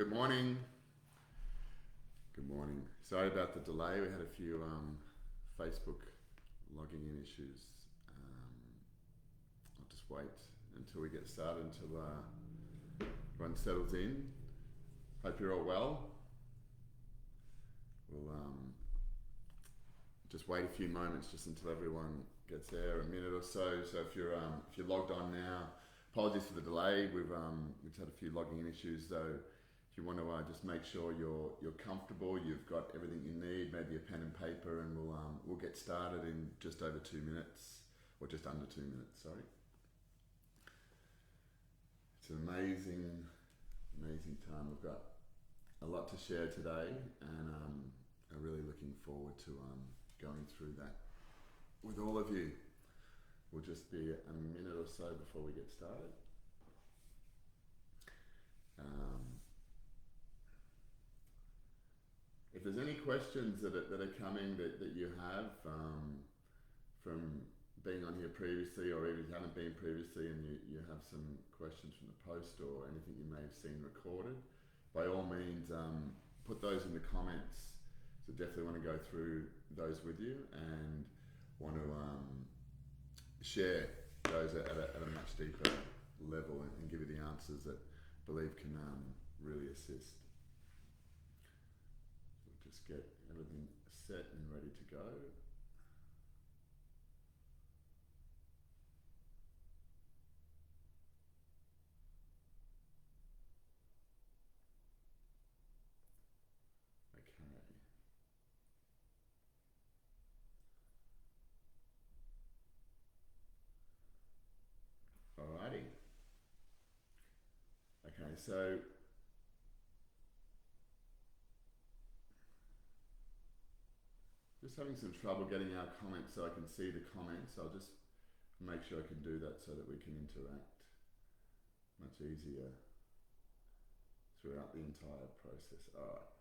Good morning. Good morning. Sorry about the delay. We had a few Facebook logging in issues. I'll just wait until we get started, until everyone settles in. Hope you're all well. We'll just wait a few moments just until everyone gets there, a minute or so. So if you're logged on now, apologies for the delay. We've had a few logging in issues, though. If you want to just make sure you're comfortable, you've got everything you need, maybe a pen and paper, and we'll get started in just over 2 minutes, or just under 2 minutes. Sorry. It's an amazing time. We've got a lot to share today, and I'm really looking forward to going through that with all of you. We'll just be a minute or so before we get started. If there's any questions that are coming that you have from being on here previously, or even if you haven't been previously and you have some questions from the post or anything you may have seen recorded, by all means put those in the comments. So definitely want to go through those with you and want to share those at a much deeper level and give you the answers that I believe can really assist. Just get everything set and ready to go. Okay. Alrighty. Okay, so just having some trouble getting our comments so I can see the comments. I'll just make sure I can do that so that we can interact much easier throughout the entire process. Alright.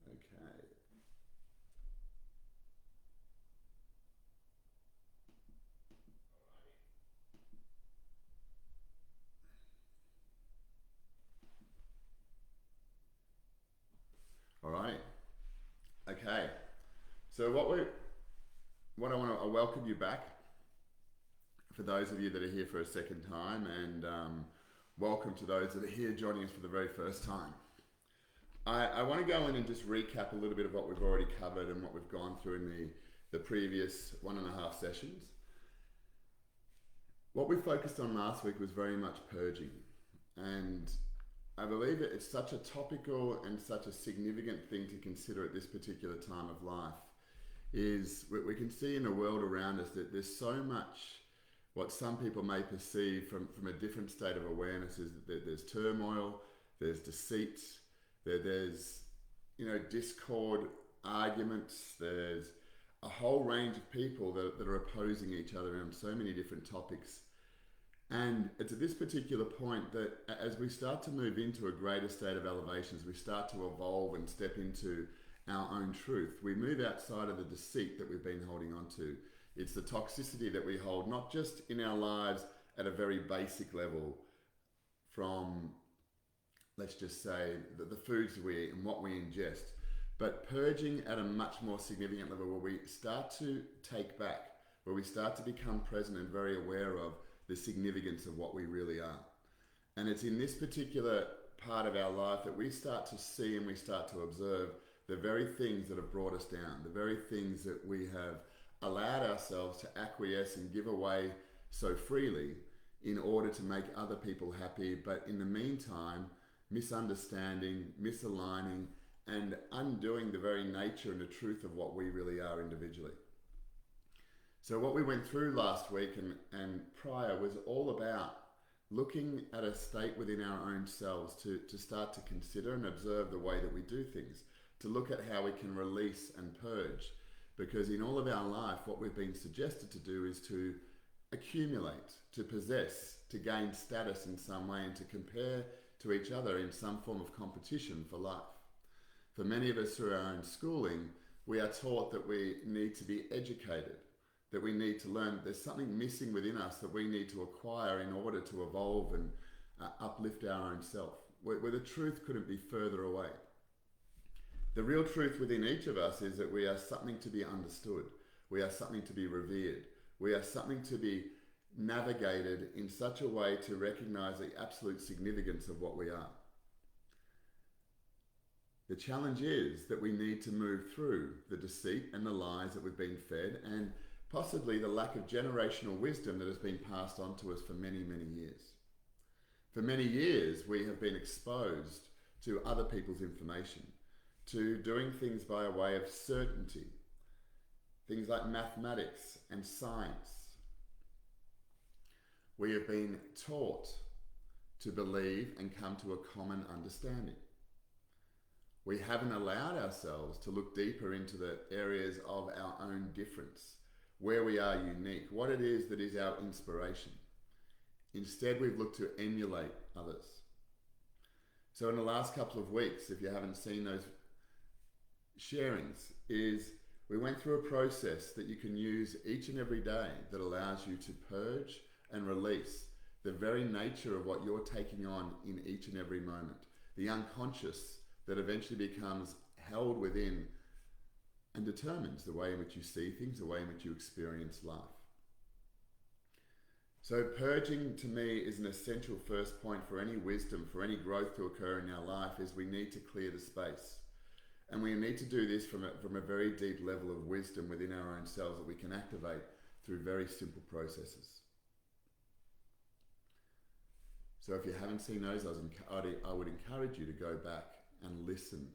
Okay. Alright. Okay. So I welcome you back. For those of you that are here for a second time, and welcome to those that are here joining us for the very first time. I want to go in and just recap a little bit of what we've already covered and what we've gone through in the previous 1.5 sessions. What we focused on last week was very much purging, and I believe it's such a topical and such a significant thing to consider at this particular time of life. Is we can see in the world around us that there's so much what some people may perceive from a different state of awareness is that there's turmoil, there's deceit, there's discord, arguments, there's a whole range of people that are opposing each other on so many different topics. And it's at this particular point that as we start to move into a greater state of elevation, as we start to evolve and step into our own truth, we move outside of the deceit that we've been holding on to. It's the toxicity that we hold, not just in our lives at a very basic level from, let's just say, the foods we eat and what we ingest, but purging at a much more significant level where we start to take back, where we start to become present and very aware of the significance of what we really are. And it's in this particular part of our life that we start to see and we start to observe the very things that have brought us down, the very things that we have allowed ourselves to acquiesce and give away so freely in order to make other people happy, but in the meantime, misunderstanding, misaligning, and undoing the very nature and the truth of what we really are individually. So what we went through last week and prior was all about looking at a state within our own selves to start to consider and observe the way that we do things, to look at how we can release and purge. Because in all of our life, what we've been suggested to do is to accumulate, to possess, to gain status in some way, and to compare to each other in some form of competition for life. For many of us through our own schooling, we are taught that we need to be educated, that we need to learn there's something missing within us that we need to acquire in order to evolve uplift our own self, where the truth couldn't be further away. The real truth within each of us is that we are something to be understood. We are something to be revered. We are something to be navigated in such a way to recognize the absolute significance of what we are. The challenge is that we need to move through the deceit and the lies that we've been fed, and possibly the lack of generational wisdom that has been passed on to us for many, many years. For many years, we have been exposed to other people's information, to doing things by a way of certainty, things like mathematics and science. We have been taught to believe and come to a common understanding. We haven't allowed ourselves to look deeper into the areas of our own difference, where we are unique, what it is that is our inspiration. Instead, we've looked to emulate others. So in the last couple of weeks, if you haven't seen those sharings, is we went through a process that you can use each and every day that allows you to purge and release the very nature of what you're taking on in each and every moment, the unconscious that eventually becomes held within and determines the way in which you see things, the way in which you experience life. So purging to me is an essential first point for any wisdom, for any growth to occur in our life, is we need to clear the space. And we need to do this from a very deep level of wisdom within our own selves that we can activate through very simple processes. So if you haven't seen those, I would encourage you to go back and listen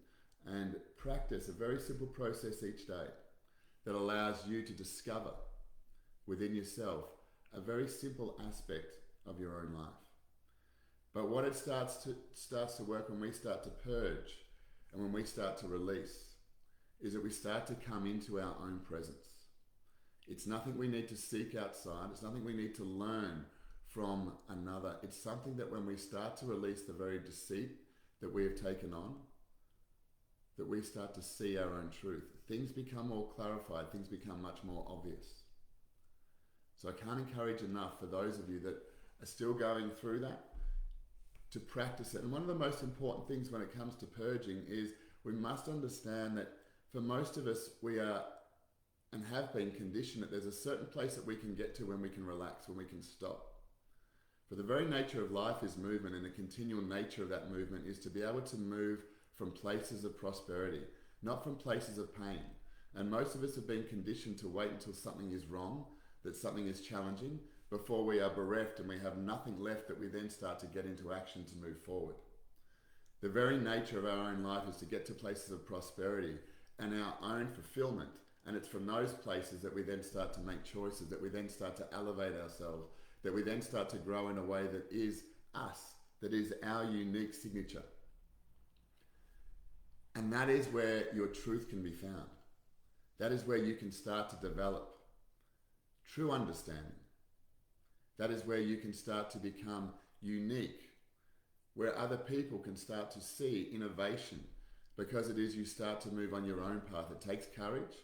and practice a very simple process each day that allows you to discover within yourself a very simple aspect of your own life. But what it starts to work when we start to purge and when we start to release is that we start to come into our own presence. It's nothing we need to seek outside. It's nothing we need to learn from another. It's something that when we start to release the very deceit that we have taken on, that we start to see our own truth. Things become more clarified, things become much more obvious. So I can't encourage enough for those of you that are still going through that to practice it. And one of the most important things when it comes to purging is we must understand that for most of us, we are and have been conditioned that there's a certain place that we can get to when we can relax, when we can stop. For the very nature of life is movement, and the continual nature of that movement is to be able to move from places of prosperity, not from places of pain. And most of us have been conditioned to wait until something is wrong, that something is challenging, before we are bereft and we have nothing left that we then start to get into action to move forward. The very nature of our own life is to get to places of prosperity and our own fulfillment. And it's from those places that we then start to make choices, that we then start to elevate ourselves, that we then start to grow in a way that is us, that is our unique signature. And that is where your truth can be found. That is where you can start to develop true understanding. That is where you can start to become unique, where other people can start to see innovation, because it is you start to move on your own path. It takes courage,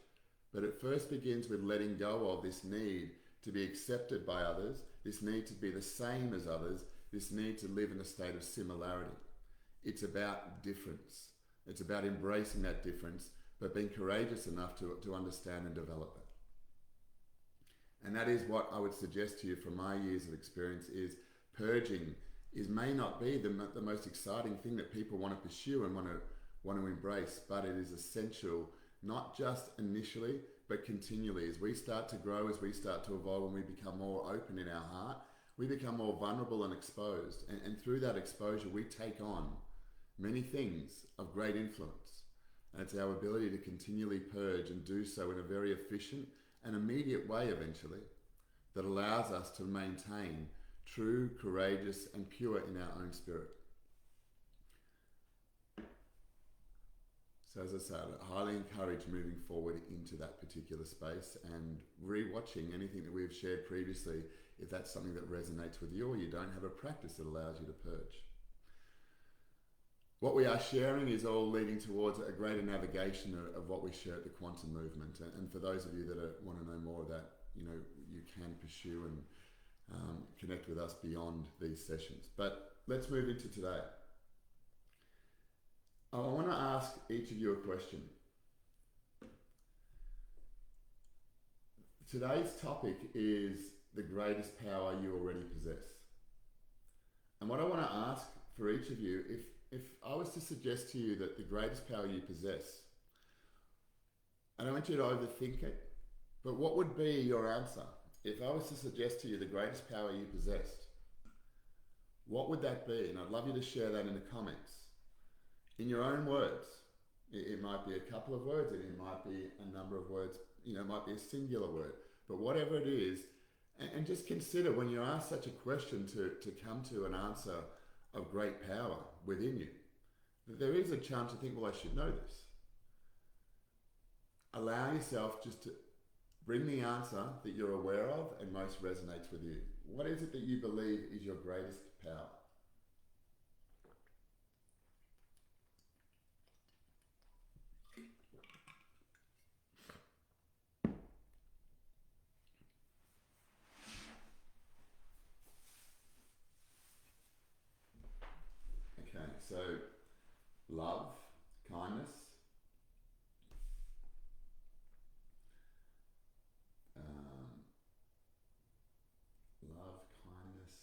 but it first begins with letting go of this need to be accepted by others, this need to be the same as others, this need to live in a state of similarity. It's about difference. It's about embracing that difference, but being courageous enough to understand and develop it. And that is what I would suggest to you from my years of experience is purging may not be the most exciting thing that people want to pursue and want to embrace, but it is essential, not just initially, but continually. As we start to grow, as we start to evolve, and we become more open in our heart, we become more vulnerable and exposed. And through that exposure, we take on many things of great influence. And it's our ability to continually purge and do so in a very efficient and immediate way eventually that allows us to maintain true, courageous, and pure in our own spirit. So as I said, I highly encourage moving forward into that particular space and re-watching anything that we've shared previously if that's something that resonates with you or you don't have a practice that allows you to purge. What we are sharing is all leading towards a greater navigation of what we share at the quantum movement. And for those of you that want to know more of that, you can pursue and connect with us beyond these sessions. But let's move into today. I want to ask each of you a question. Today's topic is the greatest power you already possess. And what I want to ask for each of you, if I was to suggest to you that the greatest power you possess, I don't want you to overthink it, but what would be your answer? If I was to suggest to you the greatest power you possessed, what would that be? And I'd love you to share that in the comments. In your own words. It might be a couple of words, it might be a number of words, it might be a singular word. But whatever it is, and just consider when you ask such a question to come to an answer of great power within you, that there is a chance to think, well, I should know this. Allow yourself just to bring the answer that you're aware of and most resonates with you. What is it that you believe is your greatest power? Okay, so love, kindness, love, kindness.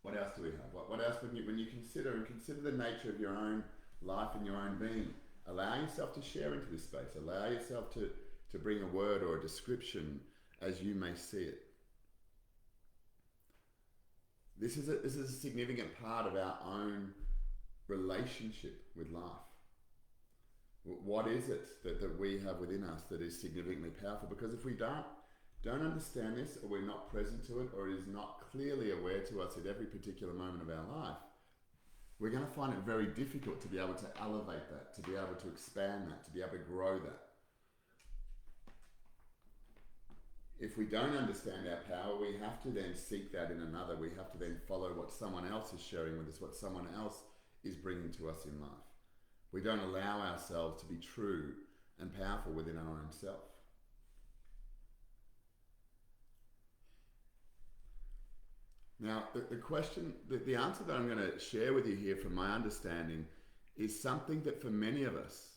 What else do we have? What else when you consider the nature of your own life and your own being, allow yourself to share into this space. Allow yourself to bring a word or a description as you may see it. This is a significant part of our own relationship with life. What is it that we have within us that is significantly powerful? Because if we don't understand this, or we're not present to it, or it is not clearly aware to us at every particular moment of our life, we're going to find it very difficult to be able to elevate that, to be able to expand that, to be able to grow that. If we don't understand our power, we have to then seek that in another. We have to then follow what someone else is sharing with us, what someone else is bringing to us in life. We don't allow ourselves to be true and powerful within our own self. Now, the question, the answer that I'm going to share with you here from my understanding is something that for many of us,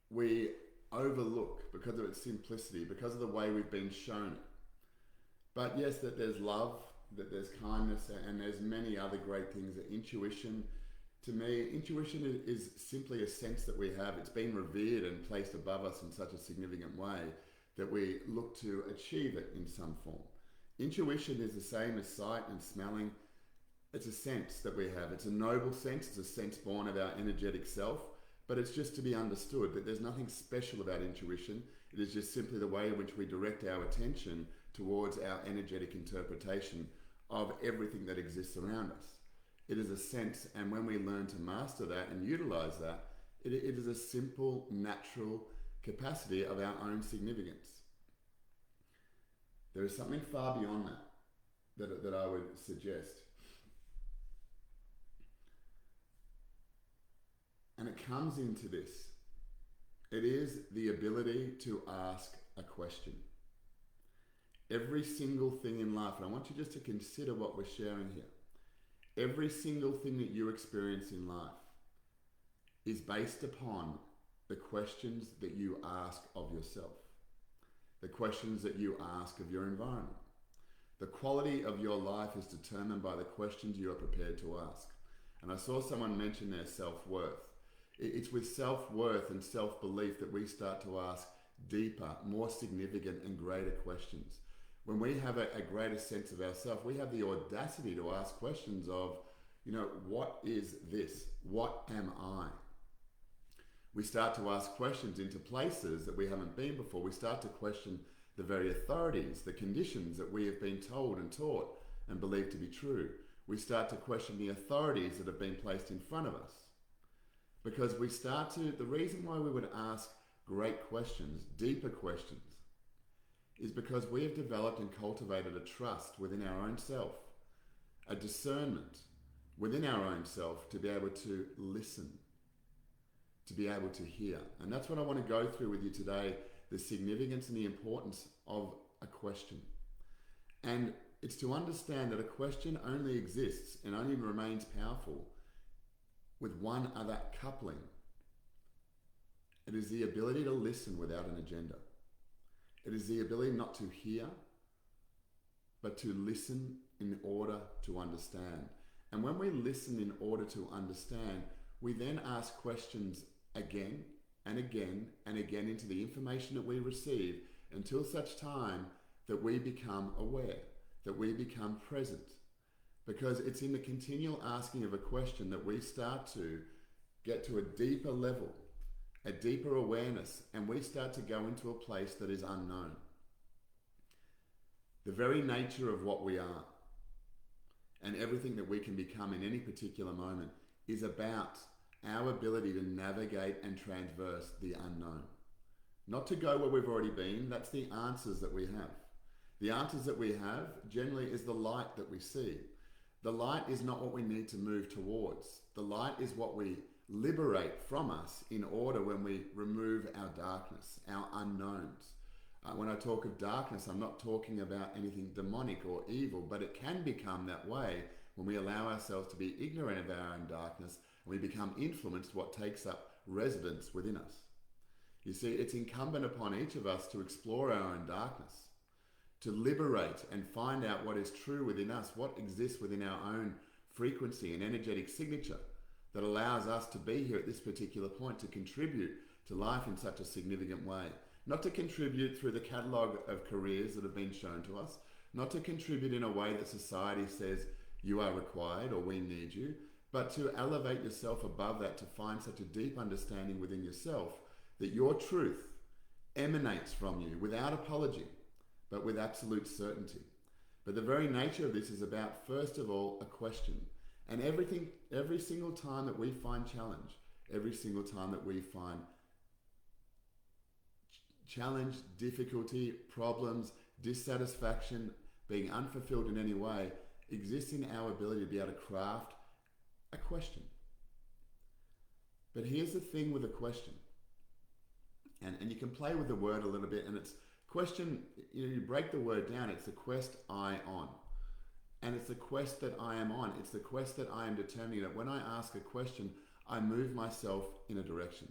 we overlook because of its simplicity, because of the way we've been shown it. But yes, that there's love, that there's kindness, and there's many other great things. Intuition, to me, intuition is simply a sense that we have. It's been revered and placed above us in such a significant way that we look to achieve it in some form. Intuition is the same as sight and smelling. It's a sense that we have. It's a noble sense. It's a sense born of our energetic self. But it's just to be understood that there's nothing special about intuition. It is just simply the way in which we direct our attention towards our energetic interpretation of everything that exists around us. It is a sense, and when we learn to master that and utilize that, it is a simple, natural capacity of our own significance. There is something far beyond that I would suggest. And it comes into this. It is the ability to ask a question. Every single thing in life, and I want you just to consider what we're sharing here. Every single thing that you experience in life is based upon the questions that you ask of yourself. The questions that you ask of your environment. The quality of your life is determined by the questions you are prepared to ask. And I saw someone mention their self-worth. It's with self-worth and self-belief that we start to ask deeper, more significant and greater questions. When we have a greater sense of ourselves, we have the audacity to ask questions of, what is this? What am I? We start to ask questions into places that we haven't been before. We start to question the very authorities, the conditions that we have been told and taught and believed to be true. We start to question the authorities that have been placed in front of us. Because the reason why we would ask great questions, deeper questions, is because we have developed and cultivated a trust within our own self, a discernment within our own self to be able to listen, to be able to hear. And that's what I want to go through with you today, the significance and the importance of a question. And It's to understand that a question only exists and only remains powerful with one other coupling. It is the ability to listen without an agenda. It is the ability not to hear, but to listen in order to understand. And when we listen in order to understand, we then ask questions again and again and again into the information that we receive until such time that we become aware, that we become present. Because it's in the continual asking of a question that we start to get to a deeper level, a deeper awareness, and we start to go into a place that is unknown. The very nature of what we are and everything that we can become in any particular moment is about our ability to navigate and traverse the unknown. Not to go where we've already been, that's the answers that we have. The answers that we have generally is the light that we see. The light is not what we need to move towards. The light is what we liberate from us in order when we remove our darkness, our unknowns. When I talk of darkness, I'm not talking about anything demonic or evil, but it can become that way when we allow ourselves to be ignorant of our own darkness and we become influenced what takes up residence within us. You see, it's incumbent upon each of us to explore our own darkness, to liberate and find out what is true within us, what exists within our own frequency and energetic signature that allows us to be here at this particular point, to contribute to life in such a significant way. Not to contribute through the catalogue of careers that have been shown to us, not to contribute in a way that society says you are required or we need you, but to elevate yourself above that, to find such a deep understanding within yourself that your truth emanates from you without apology, but with absolute certainty. But the very nature of this is about, first of all, a question. And every single time that we find challenge, every single time that we find challenge, difficulty, problems, dissatisfaction, being unfulfilled in any way, exists in our ability to be able to craft a question. But here's the thing with a question. And you can play with the word a little bit, and it's question, you break the word down, it's the quest I on. And it's the quest that I am on. It's the quest that I am determining that when I ask a question, I move myself in a direction.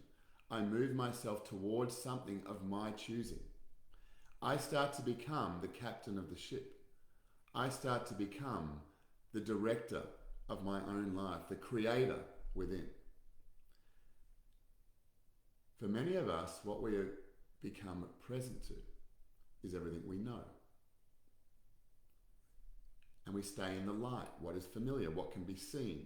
I move myself towards something of my choosing. I start to become the captain of the ship. I start to become the director of my own life, the creator within. For many of us, what we become present to is everything we know. And we stay in the light, what is familiar, what can be seen,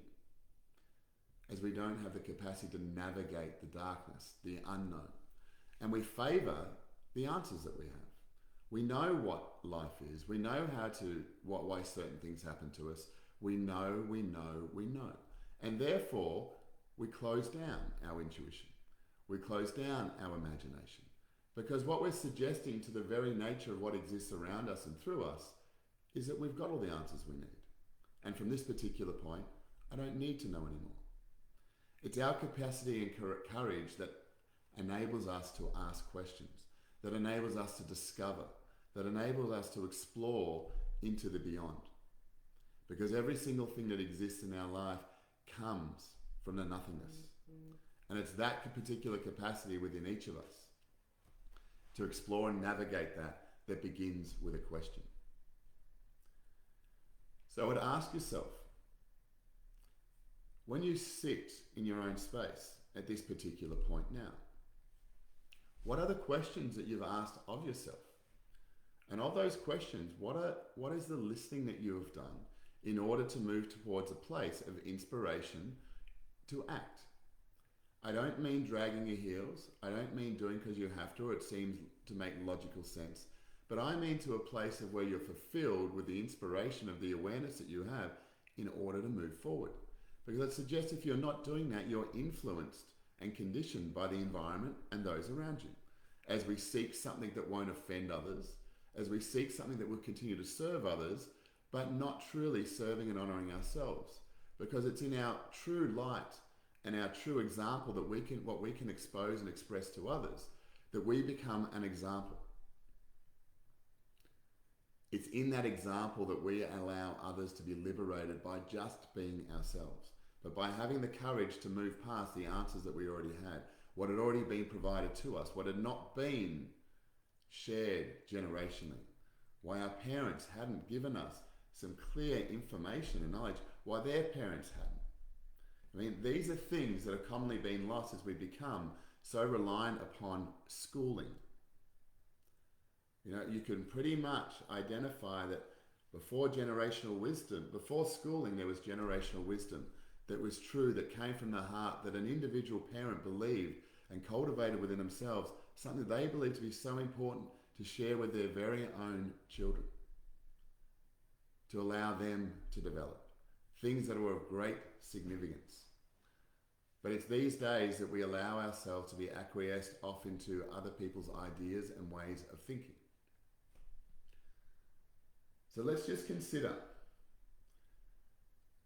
as we don't have the capacity to navigate the darkness, the unknown. And we favour the answers that we have. We know what life is. We know why certain things happen to us. We know. And therefore, we close down our intuition. We close down our imagination. Because what we're suggesting to the very nature of what exists around us and through us is that we've got all the answers we need. And from this particular point, I don't need to know anymore. It's our capacity and courage that enables us to ask questions, that enables us to discover, that enables us to explore into the beyond. Because every single thing that exists in our life comes from the nothingness. And it's that particular capacity within each of us to explore and navigate that begins with a question. So I would ask yourself, when you sit in your own space at this particular point now, what are the questions that you've asked of yourself? And of those questions, what is the listening that you have done in order to move towards a place of inspiration to act? I don't mean dragging your heels. I don't mean doing because you have to, or it seems to make logical sense. But I mean to a place of where you're fulfilled with the inspiration of the awareness that you have in order to move forward. Because it suggests if you're not doing that, you're influenced and conditioned by the environment and those around you. As we seek something that won't offend others, as we seek something that will continue to serve others, but not truly serving and honouring ourselves. Because it's in our true light and our true example that what we can expose and express to others, that we become an example. It's in that example that we allow others to be liberated by just being ourselves, but by having the courage to move past the answers that we already had, what had already been provided to us, what had not been shared generationally, why our parents hadn't given us some clear information and knowledge, why their parents hadn't. I mean, these are things that are commonly being lost as we become so reliant upon schooling. You know, you can pretty much identify that before schooling, there was generational wisdom that was true, that came from the heart, that an individual parent believed and cultivated within themselves, something they believed to be so important to share with their very own children, to allow them to develop things that were of great significance. But it's these days that we allow ourselves to be acquiesced off into other people's ideas and ways of thinking. So let's just consider,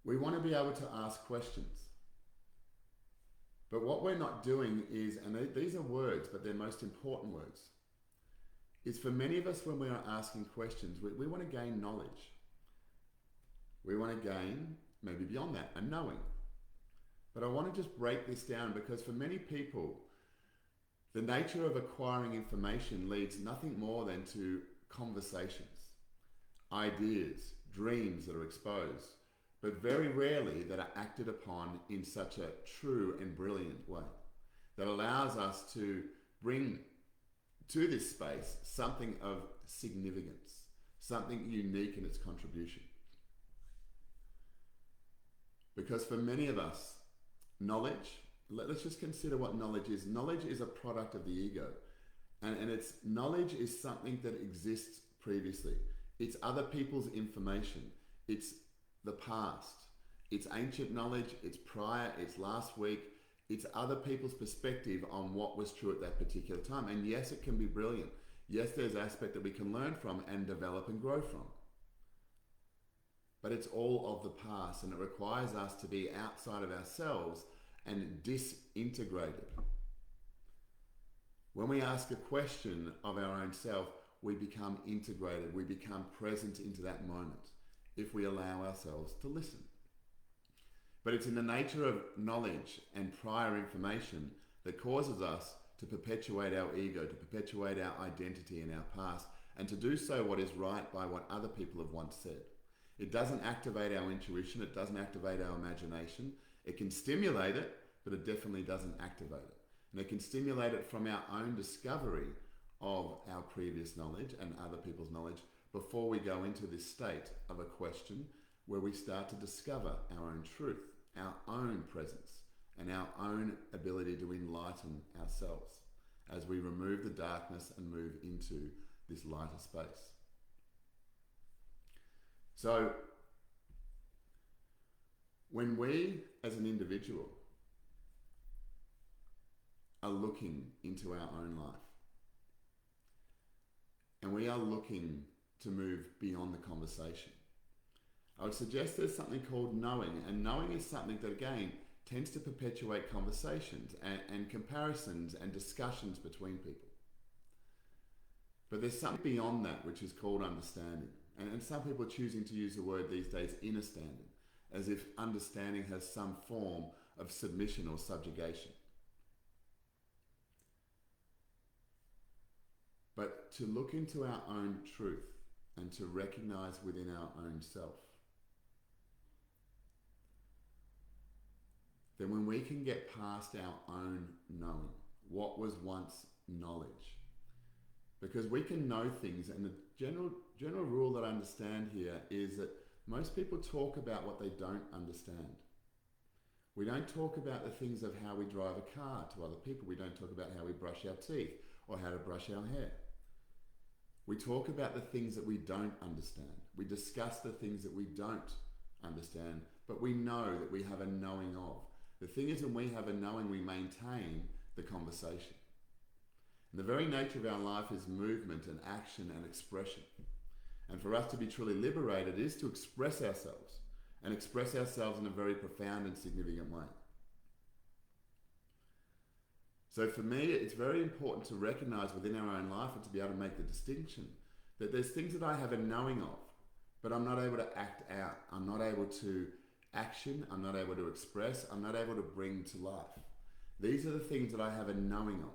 we want to be able to ask questions. But what we're not doing is, and these are words, but they're most important words, is for many of us when we are asking questions, we want to gain knowledge. We want to gain, maybe beyond that, a knowing. But I want to just break this down, because for many people, the nature of acquiring information leads nothing more than to conversations, ideas, dreams that are exposed, but very rarely that are acted upon in such a true and brilliant way that allows us to bring to this space something of significance, something unique in its contribution. Because for many of us, knowledge, let's just consider what knowledge is. Knowledge is a product of the ego. And it's knowledge is something that exists previously. It's other people's information. It's the past. It's ancient knowledge. It's prior. It's last week. It's other people's perspective on what was true at that particular time. And yes, it can be brilliant. Yes, there's aspect that we can learn from and develop and grow from. But it's all of the past, and it requires us to be outside of ourselves and disintegrated. When we ask a question of our own self, we become integrated, we become present into that moment if we allow ourselves to listen. But it's in the nature of knowledge and prior information that causes us to perpetuate our ego, to perpetuate our identity and our past, and to do so what is right by what other people have once said. It doesn't activate our intuition, it doesn't activate our imagination. It can stimulate it, but it definitely doesn't activate it. And it can stimulate it from our own discovery of our previous knowledge and other people's knowledge before we go into this state of a question where we start to discover our own truth, our own presence, and our own ability to enlighten ourselves as we remove the darkness and move into this lighter space. So, when we as an individual are looking into our own life, and we are looking to move beyond the conversation, I would suggest there's something called knowing, and knowing is something that again tends to perpetuate conversations and comparisons and discussions between people. But there's something beyond that which is called understanding, and some people are choosing to use the word these days inner standing, as if understanding has some form of submission or subjugation. But to look into our own truth and to recognize within our own self, then when we can get past our own knowing, what was once knowledge, because we can know things, and the general rule that I understand here is that most people talk about what they don't understand. We don't talk about the things of how we drive a car to other people. We don't talk about how we brush our teeth or how to brush our hair. We talk about the things that we don't understand. We discuss the things that we don't understand, but we know that we have a knowing of. The thing is, when we have a knowing, we maintain the conversation. And the very nature of our life is movement and action and expression. And for us to be truly liberated is to express ourselves, and express ourselves in a very profound and significant way. So for me, it's very important to recognize within our own life and to be able to make the distinction that there's things that I have a knowing of, but I'm not able to act out. I'm not able to action. I'm not able to express. I'm not able to bring to life. These are the things that I have a knowing of.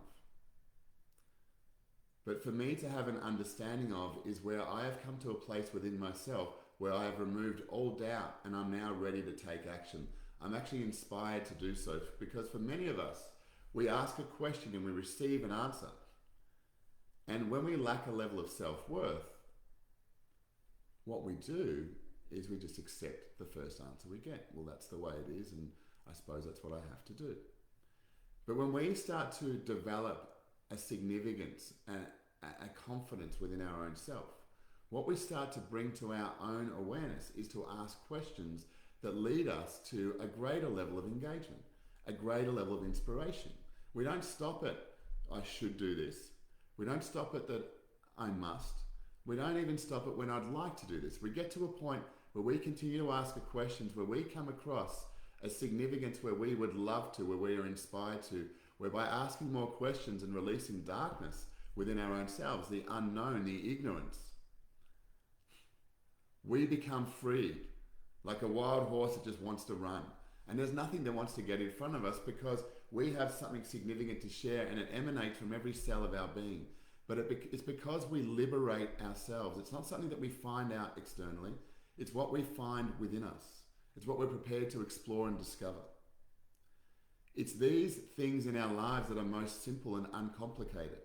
But for me to have an understanding of is where I have come to a place within myself where I have removed all doubt and I'm now ready to take action. I'm actually inspired to do so, because for many of us, we ask a question and we receive an answer. And when we lack a level of self-worth, what we do is we just accept the first answer we get. Well, that's the way it is, and I suppose that's what I have to do. But when we start to develop a significance, a confidence within our own self, what we start to bring to our own awareness is to ask questions that lead us to a greater level of engagement, a greater level of inspiration. We don't stop at, I should do this. We don't stop at that, I must. We don't even stop at when I'd like to do this. We get to a point where we continue to ask questions, where we come across a significance where we would love to, where we are inspired to, where by asking more questions and releasing darkness within our own selves, the unknown, the ignorance, we become freed, like a wild horse that just wants to run. And there's nothing that wants to get in front of us, because we have something significant to share, and it emanates from every cell of our being. But it's because we liberate ourselves. It's not something that we find out externally. It's what we find within us. It's what we're prepared to explore and discover. It's these things in our lives that are most simple and uncomplicated.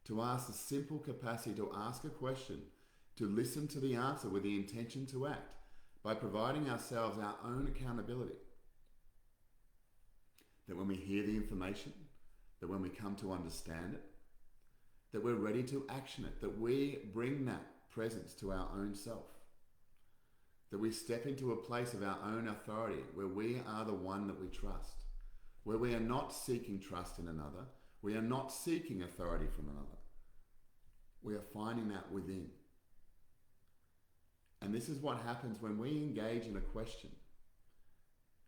To ask the simple capacity to ask a question, to listen to the answer with the intention to act, by providing ourselves our own accountability. That when we hear the information, that when we come to understand it, that we're ready to action it, that we bring that presence to our own self, that we step into a place of our own authority where we are the one that we trust, where we are not seeking trust in another, we are not seeking authority from another. We are finding that within. And this is what happens when we engage in a question.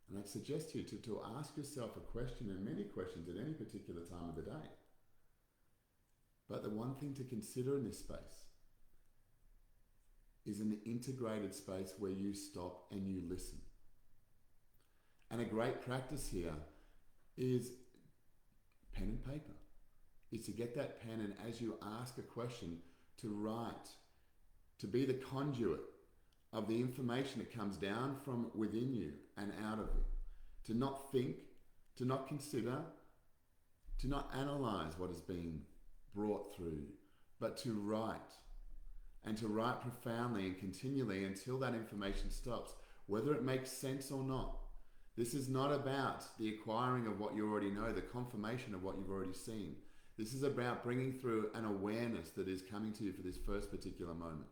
And I'd suggest to you to ask yourself a question, and many questions at any particular time of the day. But the one thing to consider in this space is an integrated space where you stop and you listen. And a great practice here is pen and paper. Is to get that pen, and as you ask a question, to write, to be the conduit of the information that comes down from within you and out of you. To not think, to not consider, to not analyze what is being brought through you, but to write. And to write profoundly and continually until that information stops, whether it makes sense or not. This is not about the acquiring of what you already know, the confirmation of what you've already seen. This is about bringing through an awareness that is coming to you for this first particular moment.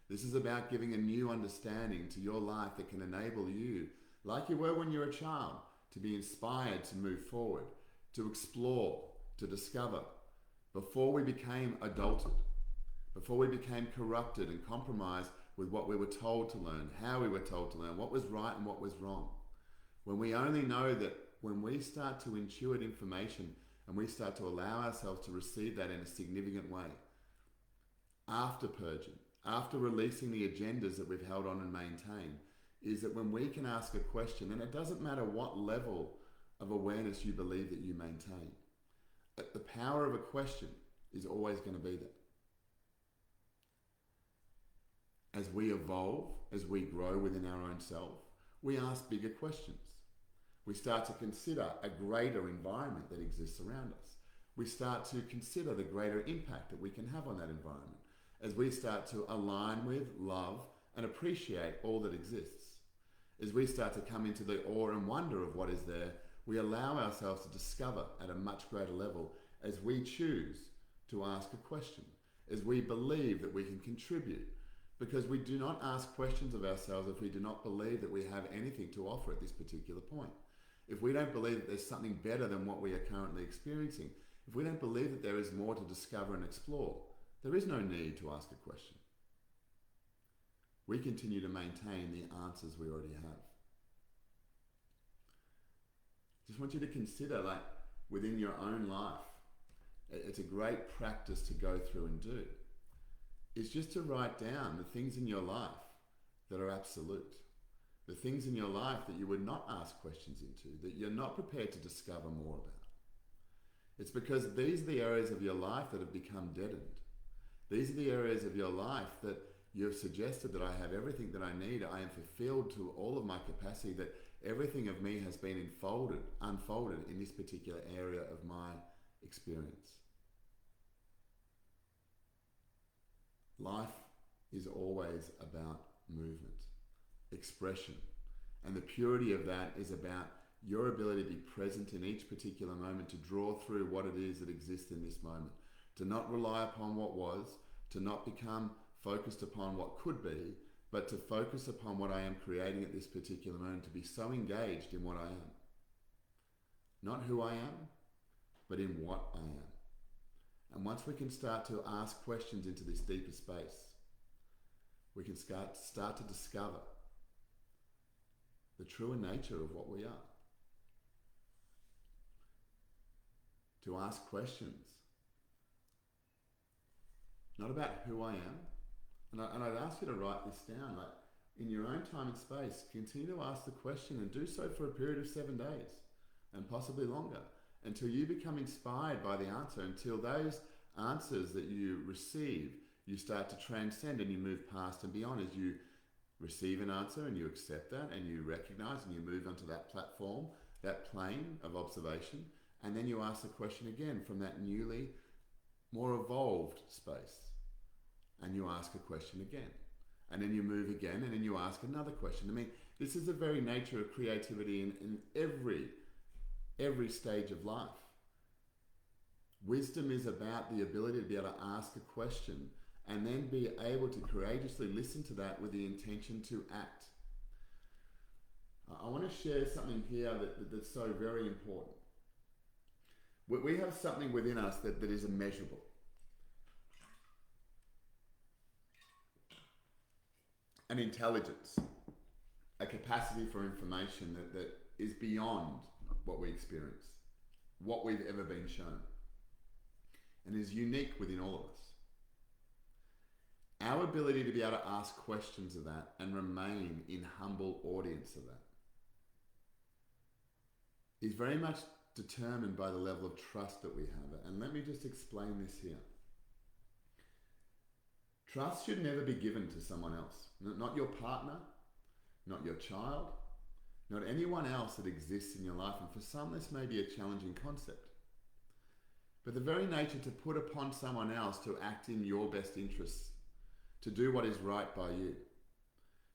This is about giving a new understanding to your life that can enable you, like you were when you were a child, to be inspired to move forward, to explore, to discover, before we became adulted, before we became corrupted and compromised with what we were told to learn, how we were told to learn, what was right and what was wrong. When we only know that when we start to intuit information and we start to allow ourselves to receive that in a significant way, after purging, after releasing the agendas that we've held on and maintained, is that when we can ask a question, and it doesn't matter what level of awareness you believe that you maintain, but the power of a question is always going to be there. As we evolve, as we grow within our own self, we ask bigger questions. We start to consider a greater environment that exists around us. We start to consider the greater impact that we can have on that environment as we start to align with, love, and appreciate all that exists. As we start to come into the awe and wonder of what is there, we allow ourselves to discover at a much greater level as we choose to ask a question, as we believe that we can contribute, because we do not ask questions of ourselves if we do not believe that we have anything to offer at this particular point. If we don't believe that there's something better than what we are currently experiencing, if we don't believe that there is more to discover and explore, there is no need to ask a question. We continue to maintain the answers we already have. Just want you to consider, like, within your own life, it's a great practice to go through and do, is just to write down the things in your life that are absolute. The things in your life that you would not ask questions into, that you're not prepared to discover more about. It's because these are the areas of your life that have become deadened. These are the areas of your life that you've suggested that I have everything that I need, I am fulfilled to all of my capacity, that everything of me has been unfolded in this particular area of my experience. Life is always about movement, expression, and the purity of that is about your ability to be present in each particular moment, to draw through what it is that exists in this moment, to not rely upon what was, to not become focused upon what could be, but to focus upon what I am creating at this particular moment, to be so engaged in what I am. Not who I am, but in what I am. And once we can start to ask questions into this deeper space, we can start to discover the truer nature of what we are. To ask questions, not about who I am, and I'd ask you to write this down, like in your own time and space, continue to ask the question and do so for a period of 7 days and possibly longer, until you become inspired by the answer, until those answers that you receive, you start to transcend and you move past and beyond as you receive an answer and you accept that and you recognize and you move onto that platform, that plane of observation, and then you ask the question again from that newly more evolved space. And you ask a question again. And then you move again and then you ask another question. I mean, this is the very nature of creativity in every stage of life. Wisdom is about the ability to be able to ask a question and then be able to courageously listen to that with the intention to act. I want to share something here that's so very important. We have something within us that is immeasurable. An intelligence, a capacity for information that is beyond what we experience, what we've ever been shown, and is unique within all of us. Our ability to be able to ask questions of that and remain in humble audience of that is very much determined by the level of trust that we have. And let me just explain this here. Trust should never be given to someone else. Not your partner, not your child, not anyone else that exists in your life. And for some, this may be a challenging concept. But the very nature to put upon someone else to act in your best interests, to do what is right by you,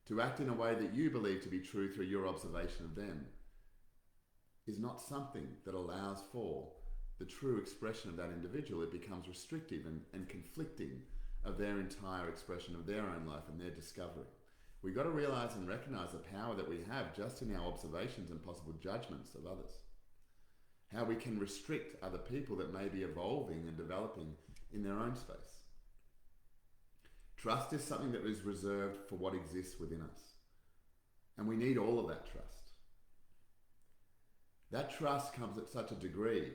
to act in a way that you believe to be true through your observation of them, is not something that allows for the true expression of that individual. It becomes restrictive and conflicting of their entire expression of their own life and their discovery. We've got to realize and recognize the power that we have just in our observations and possible judgments of others. How we can restrict other people that may be evolving and developing in their own space. Trust is something that is reserved for what exists within us. And we need all of that trust. That trust comes at such a degree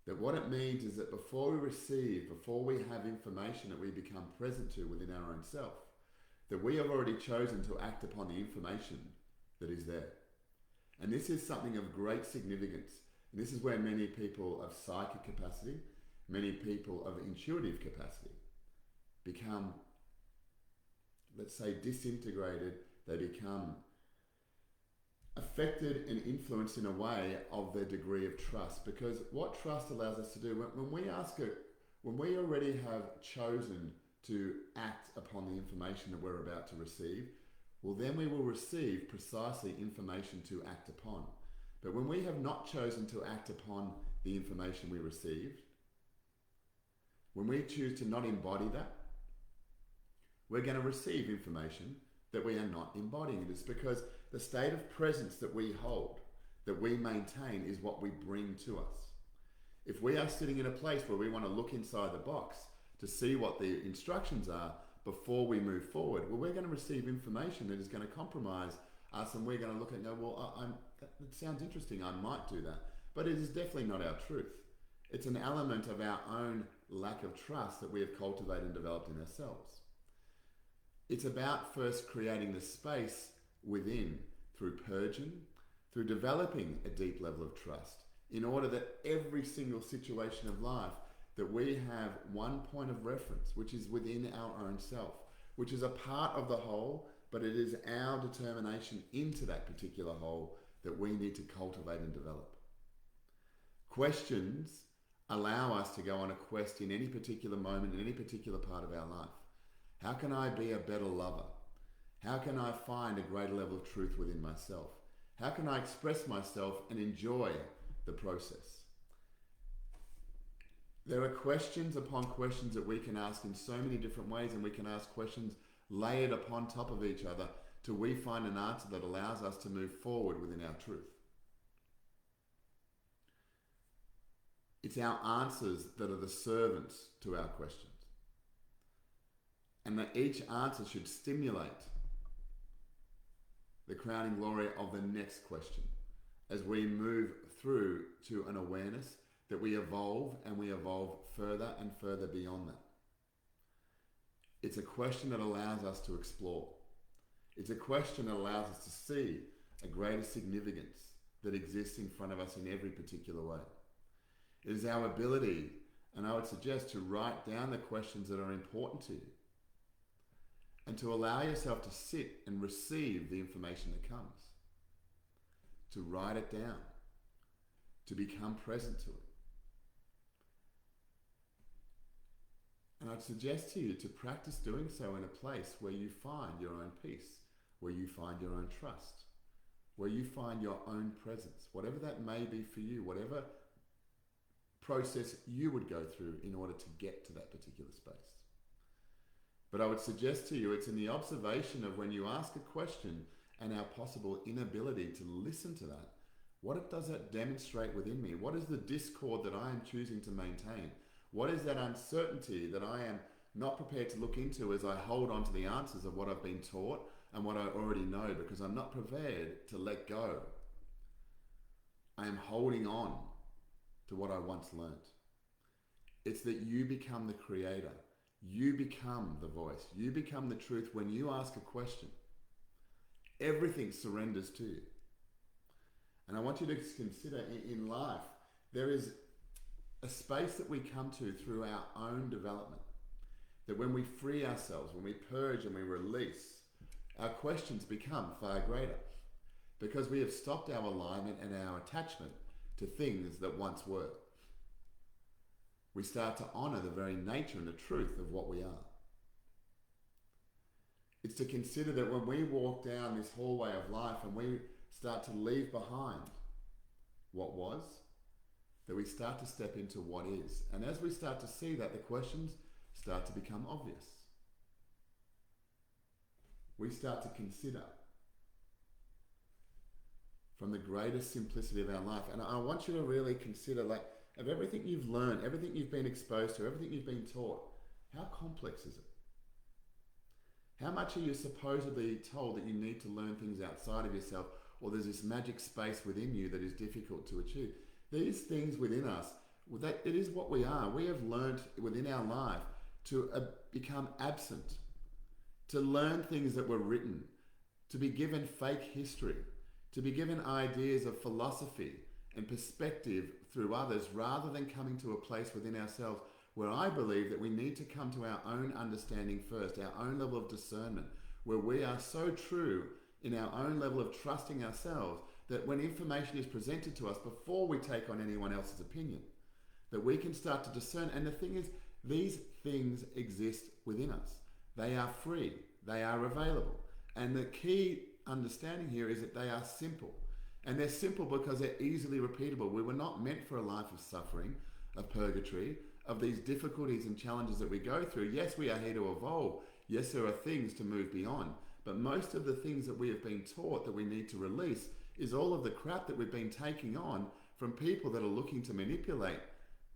that what it means is that before we receive, before we have information that we become present to within our own self, that we have already chosen to act upon the information that is there. And this is something of great significance. And this is where many people of psychic capacity, many people of intuitive capacity become, let's say, disintegrated. They become affected and influenced in a way of their degree of trust. Because what trust allows us to do, when we already have chosen to act upon the information that we're about to receive, well, then we will receive precisely information to act upon. But when we have not chosen to act upon the information we received, when we choose to not embody that, we're going to receive information that we are not embodying. It is because the state of presence that we hold, that we maintain, is what we bring to us. If we are sitting in a place where we want to look inside the box to see what the instructions are before we move forward, well, we're going to receive information that is going to compromise us, and we're going to look at and go, well, that sounds interesting, I might do that. But it is definitely not our truth. It's an element of our own lack of trust that we have cultivated and developed in ourselves. It's about first creating the space within through purging, through developing a deep level of trust, in order that every single situation of life that we have one point of reference, which is within our own self, which is a part of the whole, but it is our determination into that particular whole that we need to cultivate and develop. Questions allow us to go on a quest in any particular moment, in any particular part of our life. How can I be a better lover? How can I find a greater level of truth within myself? How can I express myself and enjoy the process? There are questions upon questions that we can ask in so many different ways, and we can ask questions layered upon top of each other till we find an answer that allows us to move forward within our truth. It's our answers that are the servants to our questions. And that each answer should stimulate the crowning glory of the next question as we move through to an awareness that we evolve, and we evolve further and further beyond that. It's a question that allows us to explore. It's a question that allows us to see a greater significance that exists in front of us in every particular way. It is our ability, and I would suggest, to write down the questions that are important to you, and to allow yourself to sit and receive the information that comes, to write it down, to become present to it. And I'd suggest to you to practice doing so in a place where you find your own peace, where you find your own trust, where you find your own presence, whatever that may be for you, whatever process you would go through in order to get to that particular space. But I would suggest to you, it's in the observation of when you ask a question and our possible inability to listen to that. What does that demonstrate within me? What is the discord that I am choosing to maintain? What is that uncertainty that I am not prepared to look into as I hold on to the answers of what I've been taught and what I already know, because I'm not prepared to let go? I am holding on to what I once learnt. It's that you become the creator. You become the voice. You become the truth when you ask a question. Everything surrenders to you. And I want you to consider in life, there is a space that we come to through our own development. That when we free ourselves, when we purge and we release, our questions become far greater. Because we have stopped our alignment and our attachment to things that once were. We start to honor the very nature and the truth of what we are. It's to consider that when we walk down this hallway of life and we start to leave behind what was, that we start to step into what is. And as we start to see that, the questions start to become obvious. We start to consider from the greatest simplicity of our life. And I want you to really consider, of everything you've learned, everything you've been exposed to, everything you've been taught, how complex is it? How much are you supposedly told that you need to learn things outside of yourself, or there's this magic space within you that is difficult to achieve? These things within us, it is what we are. We have learned within our life to become absent, to learn things that were written, to be given fake history, to be given ideas of philosophy and perspective through others, rather than coming to a place within ourselves where I believe that we need to come to our own understanding first, our own level of discernment, where we are so true in our own level of trusting ourselves that when information is presented to us, before we take on anyone else's opinion, that we can start to discern. And the thing is, these things exist within us. They are free. They are available. And the key understanding here is that they are simple. And they're simple because they're easily repeatable. We were not meant for a life of suffering, of purgatory, of these difficulties and challenges that we go through. Yes, we are here to evolve. Yes, there are things to move beyond. But most of the things that we have been taught that we need to release is all of the crap that we've been taking on from people that are looking to manipulate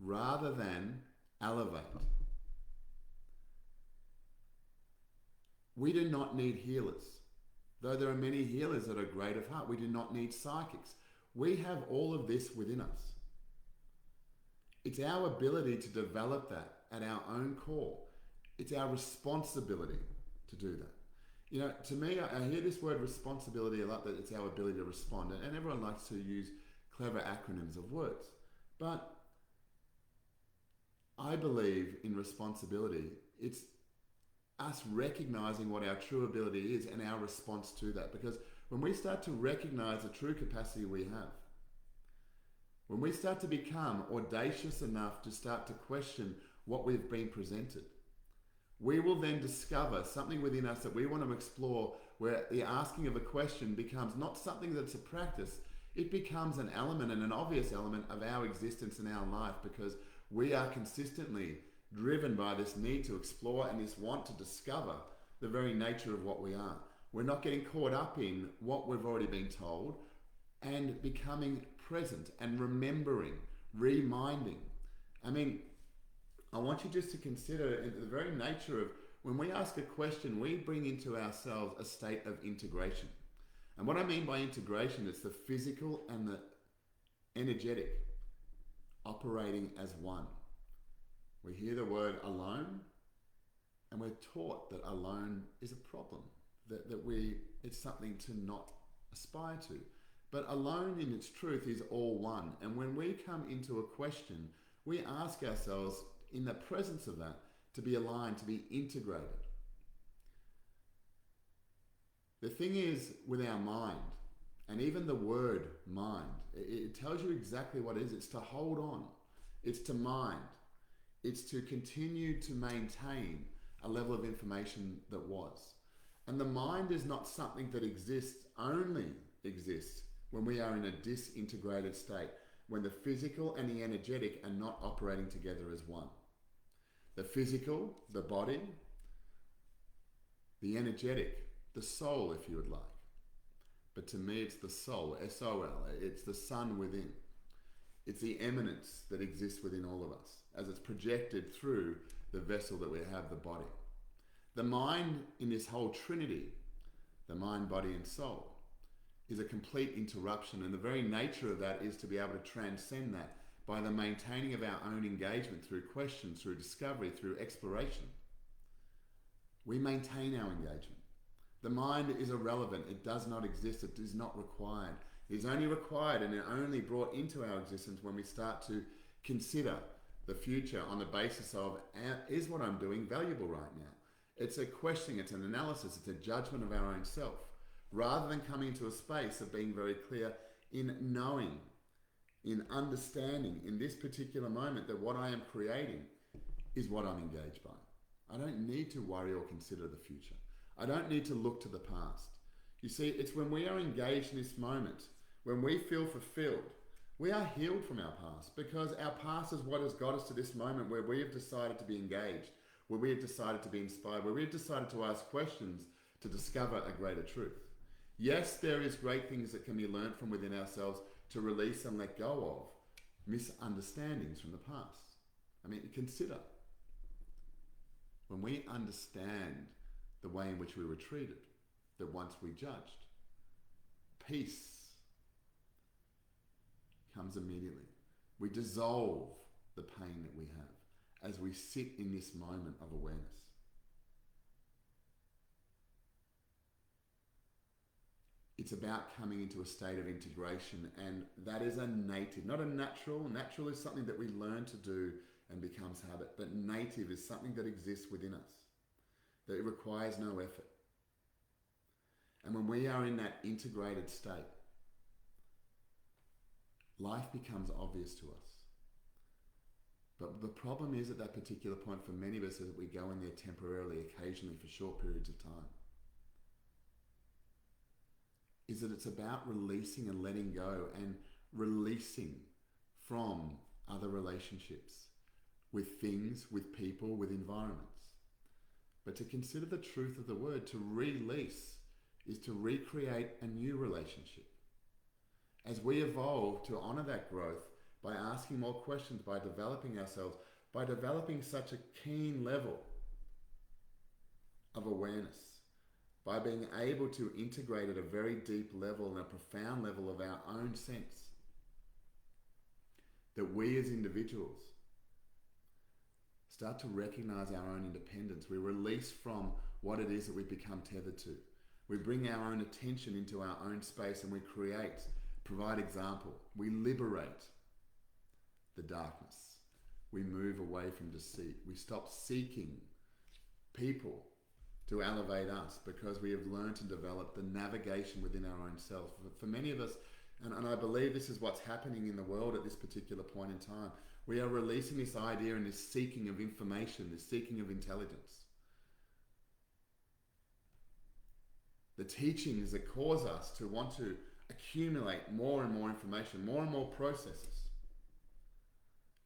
rather than elevate. We do not need healers. Though there are many healers that are great of heart, we do not need psychics. We have all of this within us. It's our ability to develop that at our own core, it's our responsibility to do that. You know, to me, I hear this word responsibility a lot, that it's our ability to respond. And everyone likes to use clever acronyms of words. But I believe in responsibility. It's us recognizing what our true ability is and our response to that. Because when we start to recognize the true capacity we have, when we start to become audacious enough to start to question what we've been presented, we will then discover something within us that we want to explore, where the asking of a question becomes not something that's a practice, it becomes an element, and an obvious element of our existence in our life, because we are consistently driven by this need to explore and this want to discover the very nature of what we are. We're not getting caught up in what we've already been told, and becoming present and remembering, reminding. I mean, I want you just to consider the very nature of when we ask a question, we bring into ourselves a state of integration. And what I mean by integration is the physical and the energetic operating as one. We hear the word alone, and we're taught that alone is a problem, that it's something to not aspire to. But alone in its truth is all one. And when we come into a question, we ask ourselves, in the presence of that, to be aligned, to be integrated. The thing is, with our mind, and even the word mind, it tells you exactly what it is. It's to hold on. It's to mind. It's to continue to maintain a level of information that was. And the mind is not something that only exists when we are in a disintegrated state, when the physical and the energetic are not operating together as one. The physical, the body, the energetic, the soul, if you would like. But to me, it's the soul, S-O-L. It's the sun within. It's the eminence that exists within all of us, as it's projected through the vessel that we have, the body. The mind in this whole trinity, the mind, body, and soul, is a complete interruption. And the very nature of that is to be able to transcend that by the maintaining of our own engagement through questions, through discovery, through exploration. We maintain our engagement. The mind is irrelevant. It does not exist. It is not required. It is only required and only brought into our existence when we start to consider the future on the basis of, is what I'm doing valuable right now? It's a questioning, it's an analysis, it's a judgment of our own self, rather than coming into a space of being very clear in knowing, in understanding in this particular moment that what I am creating is what I'm engaged by. I don't need to worry or consider the future. I don't need to look to the past. You see, it's when we are engaged in this moment, when we feel fulfilled, we are healed from our past, because our past is what has got us to this moment where we have decided to be engaged, where we have decided to be inspired, where we have decided to ask questions to discover a greater truth. Yes, there is great things that can be learned from within ourselves to release and let go of misunderstandings from the past. I mean, consider when we understand the way in which we were treated, that once we judged, peace comes immediately. We dissolve the pain that we have as we sit in this moment of awareness. It's about coming into a state of integration, and that is a native, not a natural. Natural is something that we learn to do and becomes habit, but native is something that exists within us, that it requires no effort. And when we are in that integrated state, life becomes obvious to us. But the problem is at that particular point for many of us is that we go in there temporarily, occasionally for short periods of time. Is that it's about releasing and letting go and releasing from other relationships with things, with people, with environments. But to consider the truth of the word, to release is to recreate a new relationship. As we evolve to honor that growth by asking more questions, by developing ourselves, by developing such a keen level of awareness, by being able to integrate at a very deep level and a profound level of our own sense, that we as individuals start to recognize our own independence. We release from what it is that we've become tethered to. We bring our own attention into our own space and we create, provide example. We liberate the darkness. We move away from deceit. We stop seeking people to elevate us because we have learned to develop the navigation within our own self. For many of us, and I believe this is what's happening in the world at this particular point in time, we are releasing this idea and this seeking of information, this seeking of intelligence. The teachings that cause us to want to accumulate more and more information, more and more processes.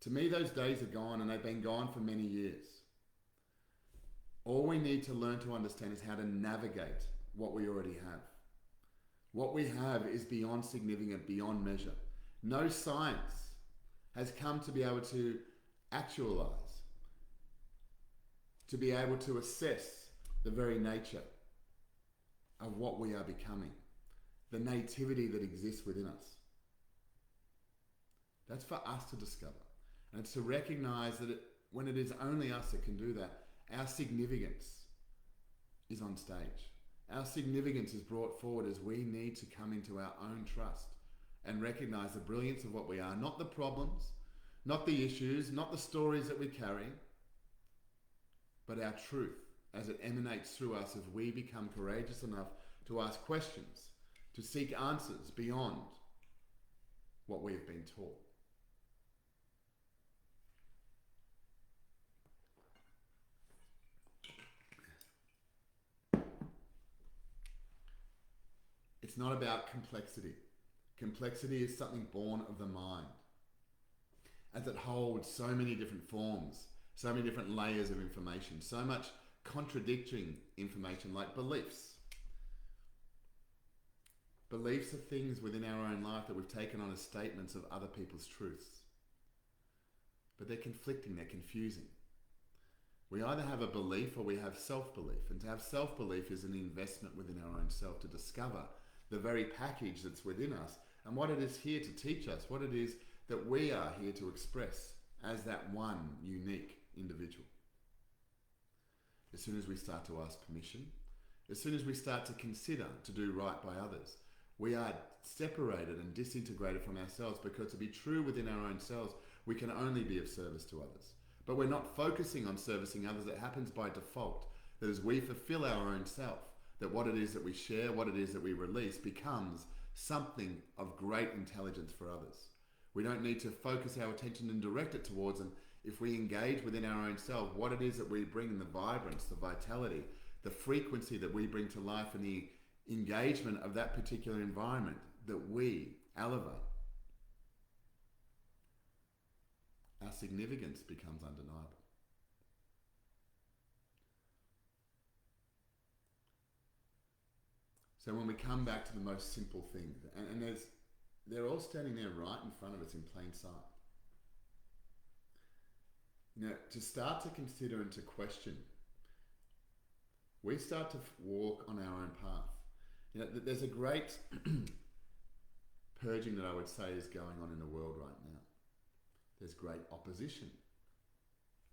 To me, those days are gone, and they've been gone for many years. All we need to learn to understand is how to navigate what we already have. What we have is beyond significant, beyond measure. No science has come to be able to actualize, to be able to assess the very nature of what we are becoming, the nativity that exists within us. That's for us to discover. And it's to recognize that when it is only us that can do that, our significance is on stage. Our significance is brought forward as we need to come into our own trust and recognize the brilliance of what we are, not the problems, not the issues, not the stories that we carry, but our truth as it emanates through us as we become courageous enough to ask questions, to seek answers beyond what we have been taught. It's not about complexity. Complexity is something born of the mind, as it holds so many different forms, so many different layers of information, so much contradicting information like beliefs. Beliefs are things within our own life that we've taken on as statements of other people's truths. But they're conflicting, they're confusing. We either have a belief or we have self-belief. And to have self-belief is an investment within our own self, to discover the very package that's within us and what it is here to teach us, what it is that we are here to express as that one unique individual. As soon as we start to ask permission, as soon as we start to consider to do right by others, we are separated and disintegrated from ourselves, because to be true within our own selves, we can only be of service to others. But we're not focusing on servicing others. It happens by default, that as we fulfill our own self, that what it is that we share, what it is that we release becomes something of great intelligence for others. We don't need to focus our attention and direct it towards them. If we engage within our own self, what it is that we bring, the vibrance, the vitality, the frequency that we bring to life, and the engagement of that particular environment that we elevate, our significance becomes undeniable. So when we come back to the most simple things, and they're all standing there right in front of us in plain sight. You know, to start to consider and to question, we start to walk on our own path. You know, there's a great purging that I would say is going on in the world right now. There's great opposition.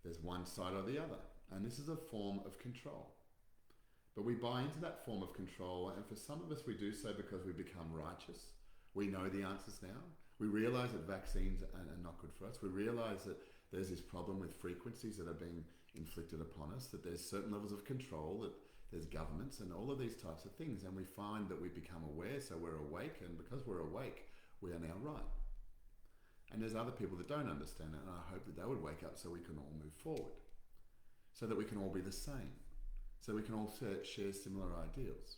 There's one side or the other. And this is a form of control. But we buy into that form of control, and for some of us we do so because we become righteous. We know the answers now. We realise that vaccines are not good for us. We realise that there's this problem with frequencies that are being inflicted upon us, that there's certain levels of control, that there's governments and all of these types of things. And we find that we become aware, so we're awake, and because we're awake, we are now right. And there's other people that don't understand that, and I hope that they would wake up so we can all move forward, so that we can all be the same, so we can all share similar ideals.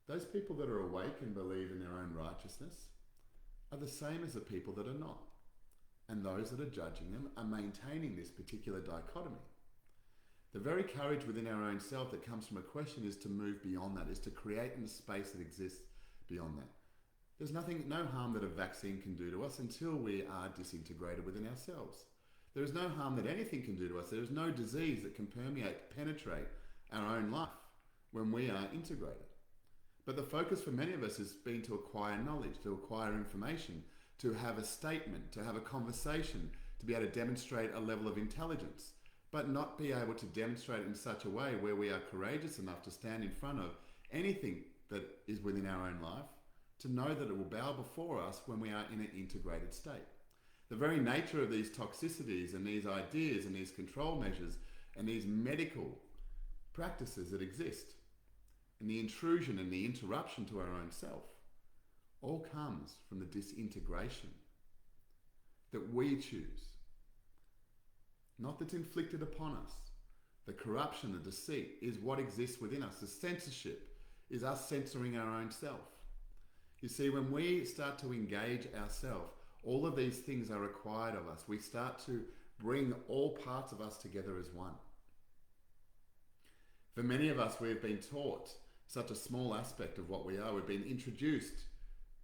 Those people that are awake and believe in their own righteousness are the same as the people that are not. And those that are judging them are maintaining this particular dichotomy. The very courage within our own self that comes from a question is to move beyond that, is to create a space that exists beyond that. There's no harm that a vaccine can do to us until we are disintegrated within ourselves. There is no harm that anything can do to us. There is no disease that can penetrate our own life when we are integrated. But the focus for many of us has been to acquire knowledge, to acquire information, to have a statement, to have a conversation, to be able to demonstrate a level of intelligence, but not be able to demonstrate it in such a way where we are courageous enough to stand in front of anything that is within our own life, to know that it will bow before us when we are in an integrated state. The very nature of these toxicities and these ideas and these control measures and these medical practices that exist, and the intrusion and the interruption to our own self, all comes from the disintegration that we choose. Not that's inflicted upon us. The corruption, the deceit is what exists within us. The censorship is us censoring our own self. You see, when we start to engage ourselves, all of these things are required of us. We start to bring all parts of us together as one. For many of us, we've been taught such a small aspect of what we are. We've been introduced,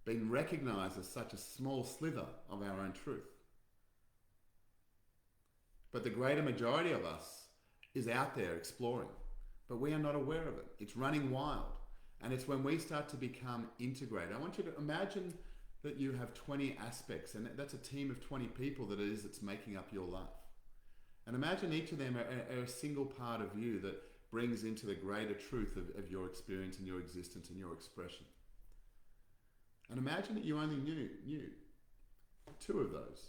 been recognized as such a small sliver of our own truth. But the greater majority of us is out there exploring, but we are not aware of it. It's running wild. And it's when we start to become integrated. I want you to imagine that you have 20 aspects, and that's a team of 20 people that it is that's making up your life. And imagine each of them are a single part of you that brings into the greater truth of your experience and your existence and your expression. And imagine that you only knew 2 of those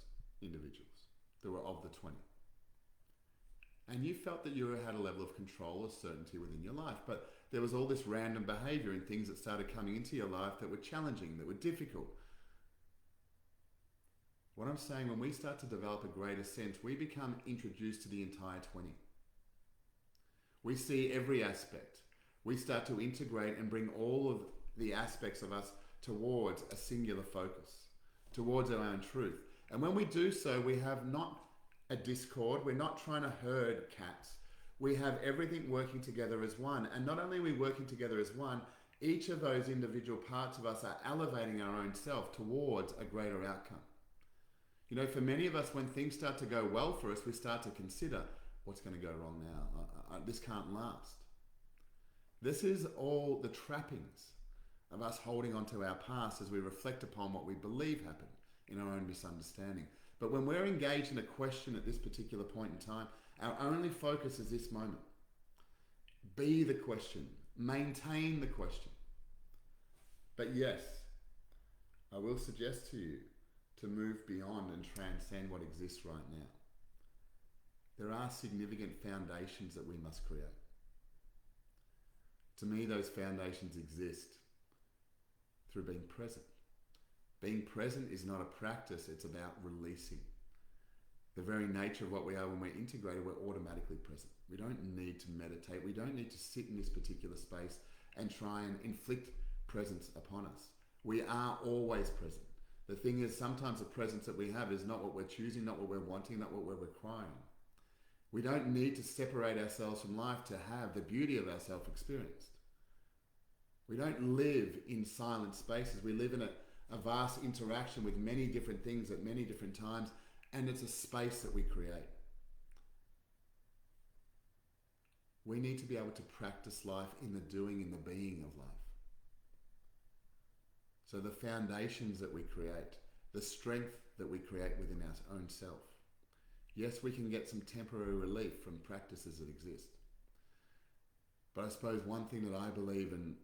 individuals that were of the 20. And you felt that you had a level of control or certainty within your life, but there was all this random behavior and things that started coming into your life that were challenging, that were difficult. What I'm saying, when we start to develop a greater sense, we become introduced to the entire 20. We see every aspect. We start to integrate and bring all of the aspects of us towards a singular focus, towards our own truth. And when we do so, we have not a discord. We're not trying to herd cats. We have everything working together as one. And not only are we working together as one, each of those individual parts of us are elevating our own self towards a greater outcome. You know, for many of us, when things start to go well for us, we start to consider, what's going to go wrong now? This can't last. This is all the trappings of us holding onto our past as we reflect upon what we believe happened in our own misunderstanding. But when we're engaged in a question at this particular point in time, our only focus is this moment. Be the question. Maintain the question. But yes, I will suggest to you to move beyond and transcend what exists right now. There are significant foundations that we must create. To me, those foundations exist through being present. Being present is not a practice, it's about releasing. The very nature of what we are when we're integrated, we're automatically present. We don't need to meditate. We don't need to sit in this particular space and try and inflict presence upon us. We are always present. The thing is, sometimes the presence that we have is not what we're choosing, not what we're wanting, not what we're requiring. We don't need to separate ourselves from life to have the beauty of ourself experienced. We don't live in silent spaces. We live in a vast interaction with many different things at many different times, and it's a space that we create. We need to be able to practice life in the doing, in the being of life. So the foundations that we create, the strength that we create within our own self. Yes, we can get some temporary relief from practices that exist. But I suppose one thing that I believe and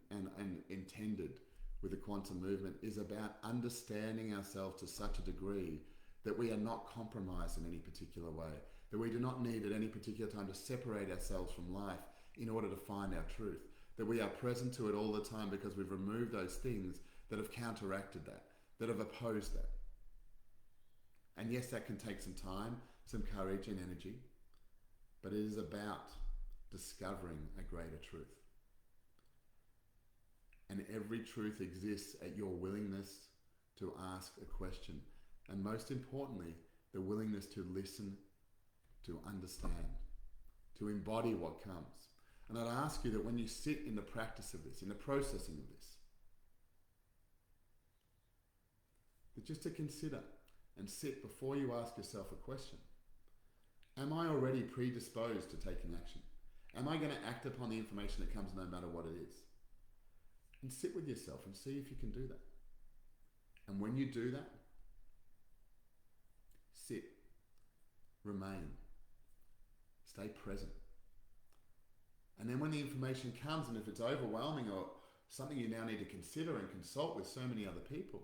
intended with the quantum movement is about understanding ourselves to such a degree that we are not compromised in any particular way, that we do not need at any particular time to separate ourselves from life in order to find our truth, that we are present to it all the time because we've removed those things that have counteracted that have opposed that. And yes, that can take some time, some courage and energy, but it is about discovering a greater truth. And every truth exists at your willingness to ask a question. And most importantly, the willingness to listen, to understand, to embody what comes. And I'd ask you that when you sit in the practice of this, in the processing of this, that just to consider and sit before you ask yourself a question. Am I already predisposed to taking action? Am I going to act upon the information that comes no matter what it is? And sit with yourself and see if you can do that. And when you do that, sit remain, stay present. And then when the information comes, and if it's overwhelming or something you now need to consider and consult with so many other people,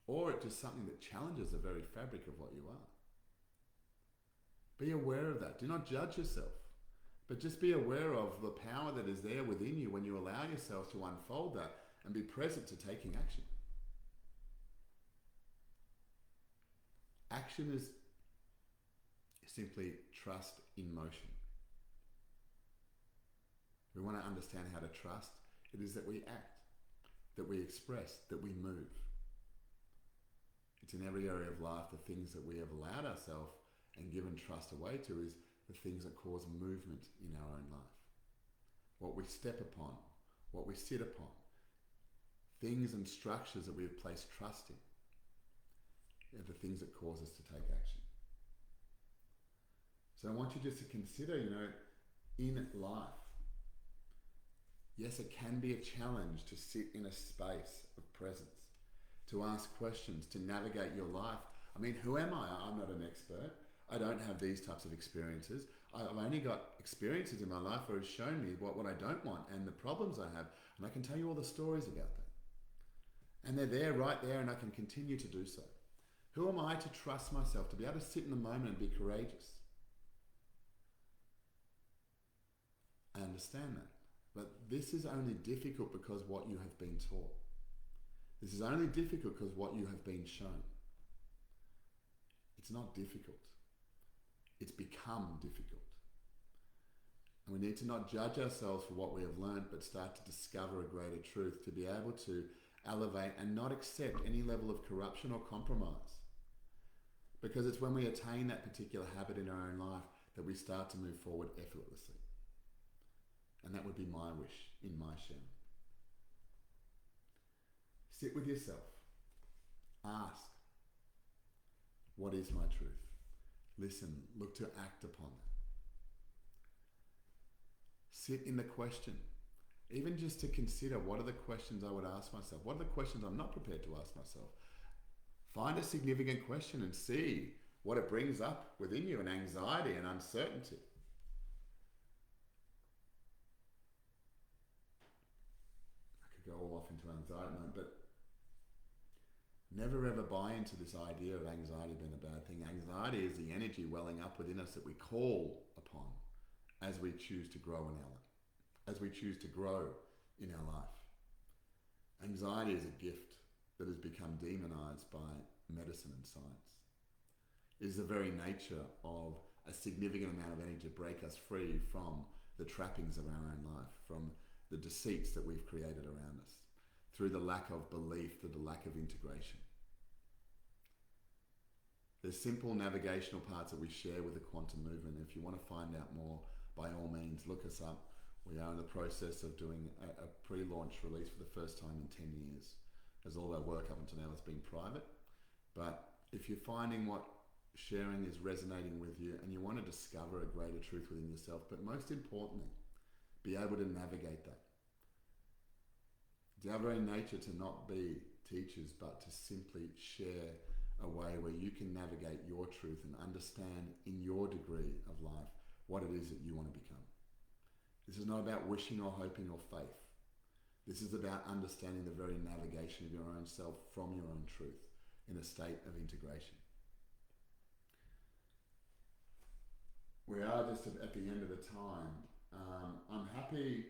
or it's just something that challenges the very fabric of what you are, be aware of that. Do not judge yourself, but just be aware of the power that is there within you when you allow yourself to unfold that and be present to taking action. Action is simply trust in motion. We want to understand how to trust. It is that we act, that we express, that we move. It's in every area of life. The things that we have allowed ourselves and given trust away to is the things that cause movement in our own life. What we step upon, what we sit upon, things and structures that we have placed trust in are the things that cause us to take action. So I want you just to consider, in life, yes, it can be a challenge to sit in a space of presence, to ask questions, to navigate your life. I mean, who am I? I'm not an expert. I don't have these types of experiences. I've only got experiences in my life where it's shown me what I don't want and the problems I have. And I can tell you all the stories about that. And they're there, right there, and I can continue to do so. Who am I to trust myself, to be able to sit in the moment and be courageous? I understand that. But this is only difficult because what you have been taught. This is only difficult because what you have been shown. It's not difficult. It's become difficult. And we need to not judge ourselves for what we have learned, but start to discover a greater truth, to be able to elevate and not accept any level of corruption or compromise. Because it's when we attain that particular habit in our own life that we start to move forward effortlessly. And that would be my wish in my sharing. Sit with yourself. Ask, what is my truth? Listen, look to act upon it. Sit in the question. Even just to consider, what are the questions I would ask myself? What are the questions I'm not prepared to ask myself? Find a significant question and see what it brings up within you, and anxiety and uncertainty. I could go all off into anxiety mode, but never ever buy into this idea of anxiety being a bad thing. Anxiety is the energy welling up within us that we call upon as we choose to grow in our life, as we choose to grow in our life. Anxiety is a gift that has become demonized by medicine and science. It is the very nature of a significant amount of energy to break us free from the trappings of our own life, from the deceits that we've created around us, through the lack of belief, through the lack of integration. There's simple navigational parts that we share with the quantum movement. If you want to find out more, by all means, look us up. We are in the process of doing a pre-launch release for the first time in 10 years, as all our work up until now has been private. But if you're finding what sharing is resonating with you and you want to discover a greater truth within yourself, but most importantly, be able to navigate that. It's our very nature to not be teachers, but to simply share a way where you can navigate your truth and understand in your degree of life what it is that you want to become. This is not about wishing or hoping or faith. This is about understanding the very navigation of your own self from your own truth in a state of integration. We are just at the end of the time. I'm happy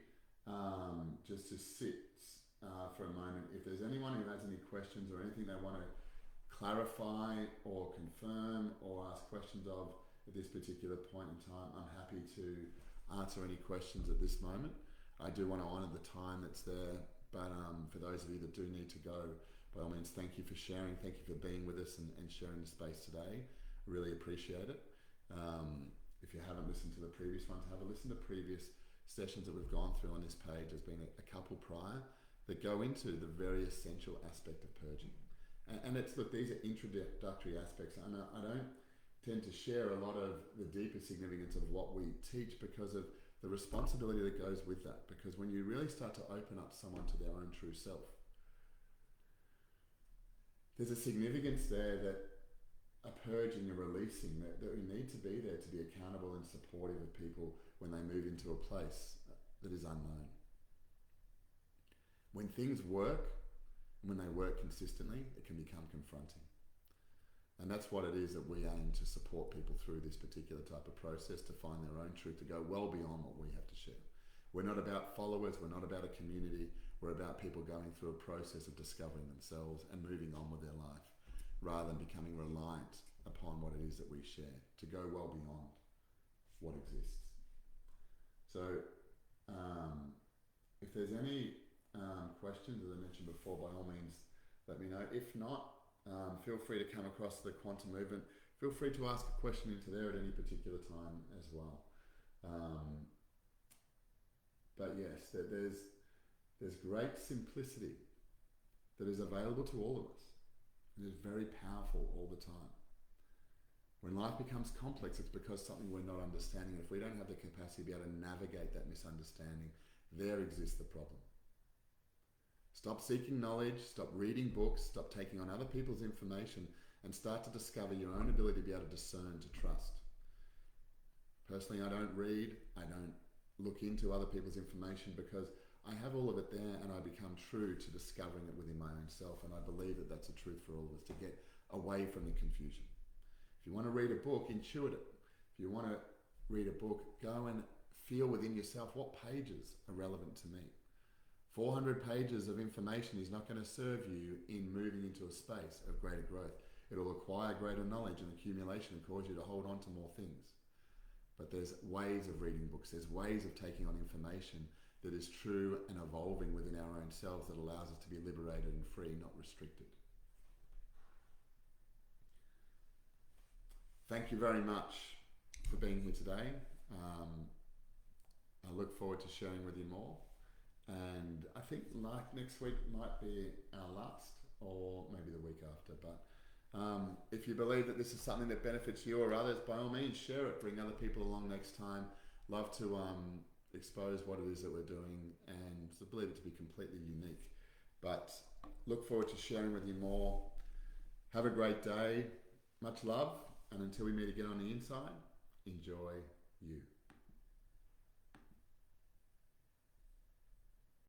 just to sit for a moment. If there's anyone who has any questions or anything they want to clarify or confirm or ask questions of at this particular point in time, I'm happy to answer any questions at this moment. I do want to honour the time that's there, but for those of you that do need to go, by all means, thank you for sharing, thank you for being with us and sharing the space today. Really appreciate it. If you haven't listened to the previous ones, have a listen to previous sessions that we've gone through on this page. There's been a couple prior that go into the very essential aspect of purging. And it's, look, these are introductory aspects. And I don't tend to share a lot of the deeper significance of what we teach because of the responsibility that goes with that. Because when you really start to open up someone to their own true self, there's a significance there that a purging, a releasing, that we need to be there to be accountable and supportive of people when they move into a place that is unknown. When things work, and when they work consistently, it can become confronting. And that's what it is that we aim to support people through this particular type of process, to find their own truth, to go well beyond what we have to share. We're not about followers, we're not about a community, we're about people going through a process of discovering themselves and moving on with their life, rather than becoming reliant upon what it is that we share, to go well beyond what exists. So if there's any questions, as I mentioned before, by all means let me know. If not, feel free to come across the quantum movement. Feel free to ask a question into there at any particular time as well. But yes, there's great simplicity that is available to all of us. It is very powerful all the time. When life becomes complex, it's because something we're not understanding. If we don't have the capacity to be able to navigate that misunderstanding, there exists the problem. Stop seeking knowledge, stop reading books, stop taking on other people's information, and start to discover your own ability to be able to discern, to trust. Personally, I don't read, I don't look into other people's information, because I have all of it there and I become true to discovering it within my own self, and I believe that that's a truth for all of us, to get away from the confusion. If you want to read a book, intuit it. If you want to read a book, go and feel within yourself what pages are relevant to me. 400 pages of information is not going to serve you in moving into a space of greater growth. It'll acquire greater knowledge and accumulation and cause you to hold on to more things. But there's ways of reading books, there's ways of taking on information that is true and evolving within our own selves, that allows us to be liberated and free, not restricted. Thank you very much for being here today. I look forward to sharing with you more. And I think like next week might be our last, or maybe the week after. But if you believe that this is something that benefits you or others, by all means share it. Bring other people along next time. Love to expose what it is that we're doing, and I believe it to be completely unique. But look forward to sharing with you more. Have a great day. Much love. And until we meet again on the inside, enjoy you.